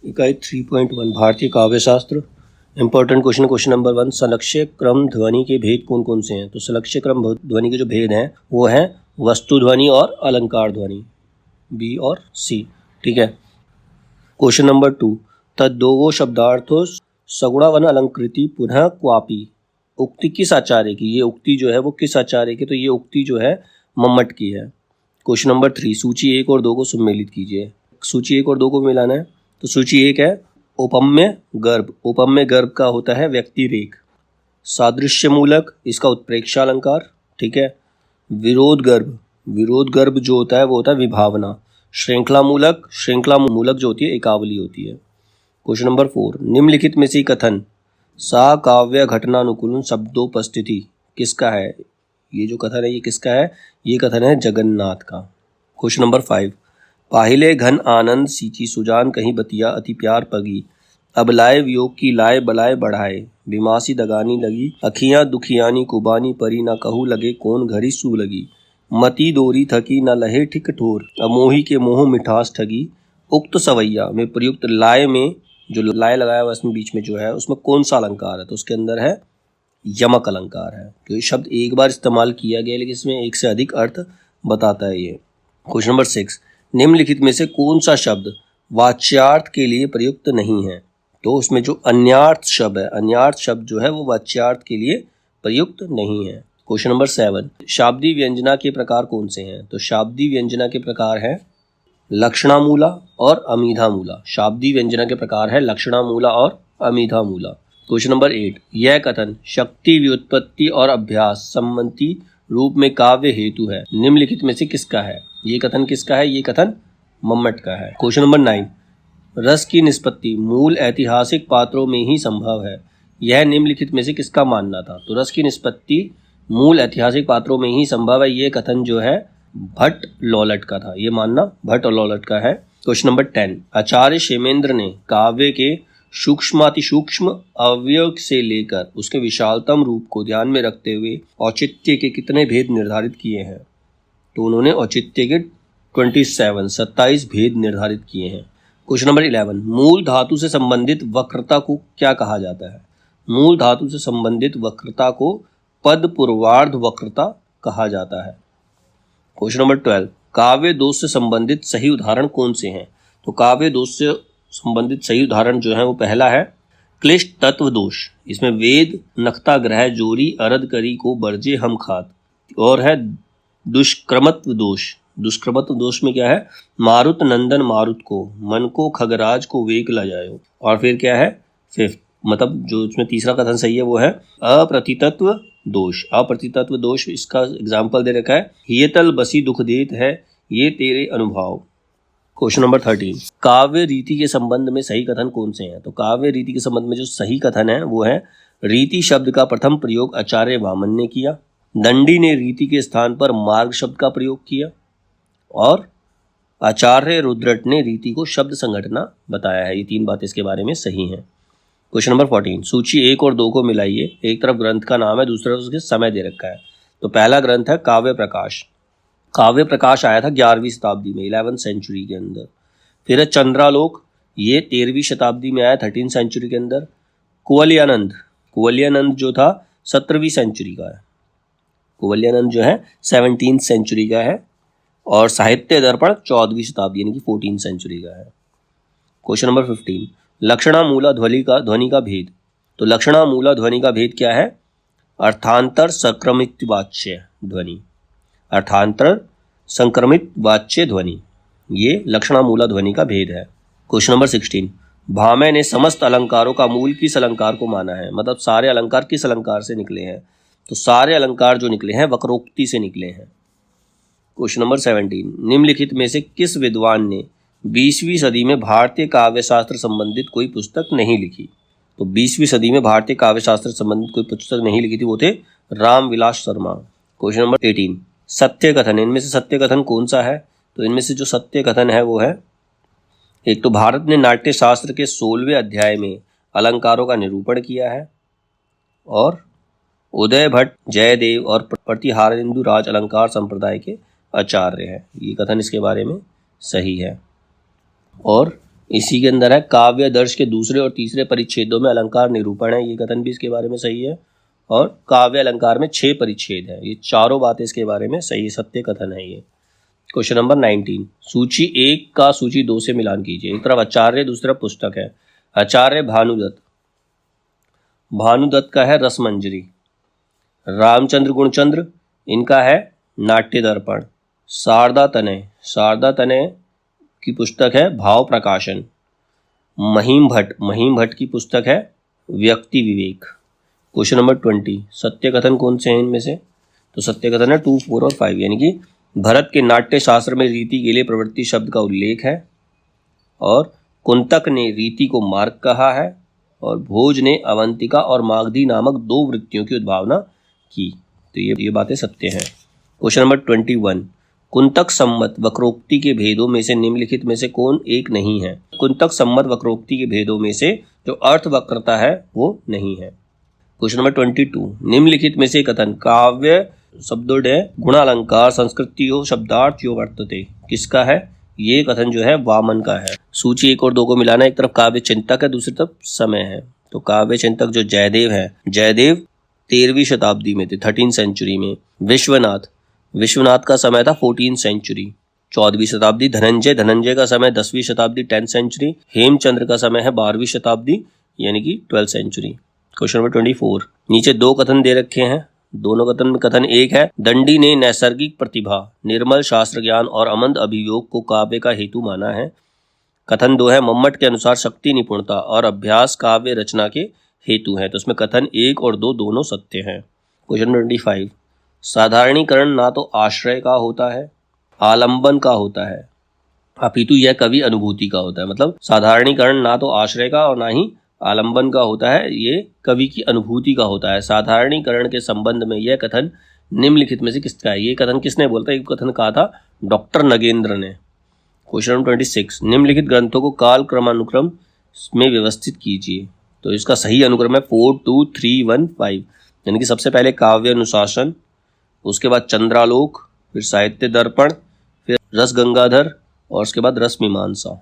इकाई 3.1 भारतीय काव्य शास्त्र। इंपॉर्टेंट क्वेश्चन नंबर 1, सलक्ष्य क्रम ध्वनि के भेद कौन कौन से हैं? तो सलक्ष्य क्रम ध्वनि के जो भेद हैं वो हैं वस्तु ध्वनि और अलंकार ध्वनि, बी और सी। ठीक है। क्वेश्चन नंबर 2, तद्दोवो शब्दार्थो सगुणावन अलंकृति पुनः क्वापि। उक्ति किस आचार्य की? ये उक्ति जो है वो किस आचार्य की? तो ये उक्ति जो है मम्मट की है। क्वेश्चन नंबर 3, सूची 1 और 2 को सम्मिलित कीजिए। सूची 1 और 2 को मिलाना है। तो सूची 1 है उपम्य गर्भ। उपम्य गर्भ का होता है व्यक्ति रेख। सादृश्य मूलक, इसका उत्प्रेक्षालंकार। ठीक है। विरोध गर्भ, विरोध गर्भ जो होता है वो होता है विभावना। श्रृंखला मूलक, श्रृंखला मूलक जो होती है एकावली होती है। क्वेश्चन नंबर 4, निम्नलिखित में से कथन सा काव्य घटनानुकूल शब्दोपस्थिति किसका है? ये जो कथन है ये किसका है? ये कथन है जगन्नाथ का। क्वेश्चन नंबर 5, पाहिले घन आनंद सींची सुजान कहीं बतिया अति प्यार पगी, अब लाए वियोग की लाए बलाए बढ़ाए, बिमासी दगानी लगी अखियां दुखियानी कुबानी परी न कहू लगे कौन घड़ी सू लगी, मती दोरी थकी न लहे ठिक ठोर, अमोही के मोह मिठास ठगी। उक्त सवैया में प्रयुक्त लाए में जो लाए लगाया हुआ इसमें बीच में जो है उसमें कौन सा अलंकार है? तो उसके अंदर है यमक अलंकार है। तो ये शब्द एक बार इस्तेमाल किया गया लेकिन इसमें एक से अधिक अर्थ बताता है ये। क्वेश्चन नंबर 6, निम्नलिखित में से कौन सा शब्द वाच्यार्थ के लिए प्रयुक्त नहीं है? तो उसमें जो अन्यार्थ शब्द है, अन्यार्थ शब्द जो है वो वाच्यार्थ के लिए प्रयुक्त नहीं है। क्वेश्चन नंबर 7, शाब्दी व्यंजना के प्रकार कौन से हैं? तो शाब्दी व्यंजना के प्रकार है लक्षणामूला और अमीधामूला। शाब्दी व्यंजना के प्रकार है लक्षणामूला और अमीधामूला। क्वेश्चन नंबर 8, यह कथन शक्ति व्युत्पत्ति और अभ्यास संबंधी रूप में काव्य हेतु है, निम्नलिखित में से किसका है? ये कथन किसका है? ये कथन मम्मट का है। क्वेश्चन नंबर 9, रस की निष्पत्ति मूल ऐतिहासिक पात्रों में ही संभव है, यह निम्नलिखित में से किसका मानना था? तो रस की निष्पत्ति मूल ऐतिहासिक पात्रों में ही संभव है, ये कथन जो है भट्ट लौलट का था। ये मानना भट्ट और लौलट का है। क्वेश्चन नंबर 10, आचार्य क्षेमेंद्र ने काव्य के सूक्ष्माति सूक्ष्म अवयव से लेकर उसके विशालतम रूप को ध्यान में रखते हुए औचित्य के कितने भेद निर्धारित किए हैं? तो उन्होंने औचित्य के 27 भेद निर्धारित किए हैं। क्वेश्चन नंबर 11, मूल धातु से संबंधित वक्रता को क्या कहा जाता है? मूल धातु से संबंधित वक्रता को पद पूर्वार्ध वक्रता कहा जाता है। क्वेश्चन नंबर 12, काव्य दोष से संबंधित सही उदाहरण कौन से हैं? तो काव्य दोष से संबंधित सही उदाहरण जो है वो पहला है क्लिष्ट तत्व दोष। इसमें वेद नक्ता ग्रह जोरी अरद करी को बरजे हम खात। और है दुष्क्रमत्व दोष। दुष्क्रमत्व दोष में क्या है? मारुत नंदन मारुत को, मन को खगराज को वेग ला जायो। और फिर क्या है? फिफ्थ, मतलब जो इसमें तीसरा कथन सही है वो है अप्रतितत्व दोष। अप्रतितत्व दोष, इसका एग्जाम्पल दे रखा है हियतल बसी दुख देत है ये तेरे अनुभव। क्वेश्चन नंबर 13, काव्य रीति के संबंध में सही कथन कौन से हैं? तो काव्य रीति के संबंध में जो सही कथन है वो है रीति शब्द का प्रथम प्रयोग आचार्य वामन ने किया, दंडी ने रीति के स्थान पर मार्ग शब्द का प्रयोग किया, और आचार्य रुद्रट ने रीति को शब्द संघटना बताया है। ये 3 बातें इसके बारे में सही हैं। क्वेश्चन नंबर 14, सूची 1 और 2 को मिलाइए। एक तरफ ग्रंथ का नाम है, दूसरी तरफ उसके समय दे रखा है। तो पहला ग्रंथ है काव्य प्रकाश। काव्य प्रकाश आया था 11वीं शताब्दी में, 11th सेंचुरी के अंदर। फिर है चंद्रालोक, ये 13वीं शताब्दी में आया, 13th सेंचुरी के अंदर। कुवलयानंद, कुवलयानंद जो था 17वीं सेंचुरी का है। कुवलयानंद जो है 17th सेंचुरी का है। और साहित्य दर्पण 14वीं शताब्दी यानी कि 14th सेंचुरी का है। क्वेश्चन नंबर 15, लक्षणामूला ध्वनि का भेद। तो लक्षणामूला ध्वनि का भेद क्या है? अर्थांतर संक्रमित वाच्य ध्वनि। अर्थांतर संक्रमित वाच्य ध्वनि, ये लक्षणामूला ध्वनि का भेद है। क्वेश्चन नंबर 16, भामह ने समस्त अलंकारों का मूल किस अलंकार को माना है? मतलब सारे अलंकार किस अलंकार से निकले हैं? तो सारे अलंकार जो निकले हैं वक्रोक्ति से निकले हैं। क्वेश्चन नंबर 17, निम्नलिखित में से किस विद्वान ने 20वीं सदी में भारतीय काव्य शास्त्र संबंधित कोई पुस्तक नहीं लिखी? तो 20वीं सदी में भारतीय काव्य शास्त्र संबंधित कोई पुस्तक नहीं लिखी थी, वो थे रामविलास शर्मा। क्वेश्चन नंबर 18, सत्य कथन। इनमें से सत्य कथन कौन सा है? तो इनमें से जो सत्य कथन है वो है, एक तो भारत ने नाट्य शास्त्र के 16वें अध्याय में अलंकारों का निरूपण किया है, और उदय भट्ट जयदेव और प्रतिहारेंदु राज अलंकार संप्रदाय के आचार्य है। ये कथन इसके बारे में सही है। और इसी के अंदर है काव्य दर्श के दूसरे और तीसरे परिच्छेदों में अलंकार निरूपण है, ये कथन भी इसके बारे में सही है। और काव्य अलंकार में 6 परिच्छेद है, ये चारों बातें इसके बारे में सही सत्य कथन है ये। क्वेश्चन नंबर 19, सूची 1 का सूची 2 से मिलान कीजिए। एक तरफ आचार्य, दूसरी तरफ पुस्तक है। आचार्य भानुदत्त, भानुदत्त का है रसमंजरी। रामचंद्र गुणचंद्र, इनका है नाट्य दर्पण। शारदा तनय, शारदा तनय की पुस्तक है भाव प्रकाशन। महिम भट्ट, महिम भट्ट की पुस्तक है व्यक्ति विवेक। क्वेश्चन नंबर 20, सत्य कथन कौन से हैं इनमें से? तो सत्य कथन है 2, 4 और 5, यानी कि भरत के नाट्य शास्त्र में रीति के लिए प्रवृत्ति शब्द का उल्लेख है, और कुंतक ने रीति को मार्ग कहा है, और भोज ने अवंतिका और मागधी नामक 2 वृत्तियों की उद्भावना की। तो ये बातें सत्य हैं। क्वेश्चन नंबर 21, कुंतक सम्मत वक्रोक्ति के भेदों में से निम्नलिखित में से कौन एक नहीं है? कुंतक सम्मत वक्रोक्ति के भेदों में से जो अर्थ वक्रता है वो नहीं है। क्वेश्चन नंबर 22, निम्नलिखित में से कथन काव्य शब्दोडय गुणालंकार संस्कृतियो शब्दार्थयो वर्तते किसका है? ये कथन जो है वामन का है। सूची 1 और 2 को मिलाना, एक तरफ काव्य चिंतक है, दूसरी तरफ समय है। तो काव्य चिंतक जो जयदेव है, जयदेव 13वीं शताब्दी में थे, 13th सेंचुरी में। विश्वनाथ, विश्वनाथ का समय था 14th सेंचुरी, 14वीं शताब्दी। धनंजय, धनंजय का समय 10वीं शताब्दी, 10th सेंचुरी। हेमचंद्र का समय है 12वीं शताब्दी, यानी कि 12th सेंचुरी। क्वेश्चन नंबर 24, नीचे 2 कथन दे रखे हैं, दोनों कथन में कथन 1 है दंडी ने नैसर्गिक प्रतिभा, निर्मल शास्त्र ज्ञान और अमंद अभियोग को काव्य का हेतु माना है। कथन 2 है मम्मट के अनुसार शक्ति निपुणता और अभ्यास काव्य रचना के हेतु है। तो इसमें कथन 1 और 2 दोनों सत्य हैं। क्वेश्चन 25, साधारणीकरण ना तो आश्रय का होता है आलंबन का होता है, अपितु यह कवि अनुभूति का होता है। मतलब साधारणीकरण ना तो आश्रय का और ना ही आलंबन का होता है, ये कवि की अनुभूति का होता है। साधारणीकरण के संबंध में यह कथन निम्नलिखित में से किसका है? ये कथन किसने बोलता है? एक कथन कहा था डॉक्टर नगेंद्र ने। क्वेश्चन नंबर 26, निम्नलिखित ग्रंथों को काल क्रमानुक्रम में व्यवस्थित कीजिए। तो इसका सही अनुक्रम है 4, 2, 3, 1, 5, यानी कि सबसे पहले काव्य अनुशासन, उसके बाद चंद्रालोक, फिर साहित्य दर्पण, फिर रस गंगाधर और उसके बाद रस मीमांसा।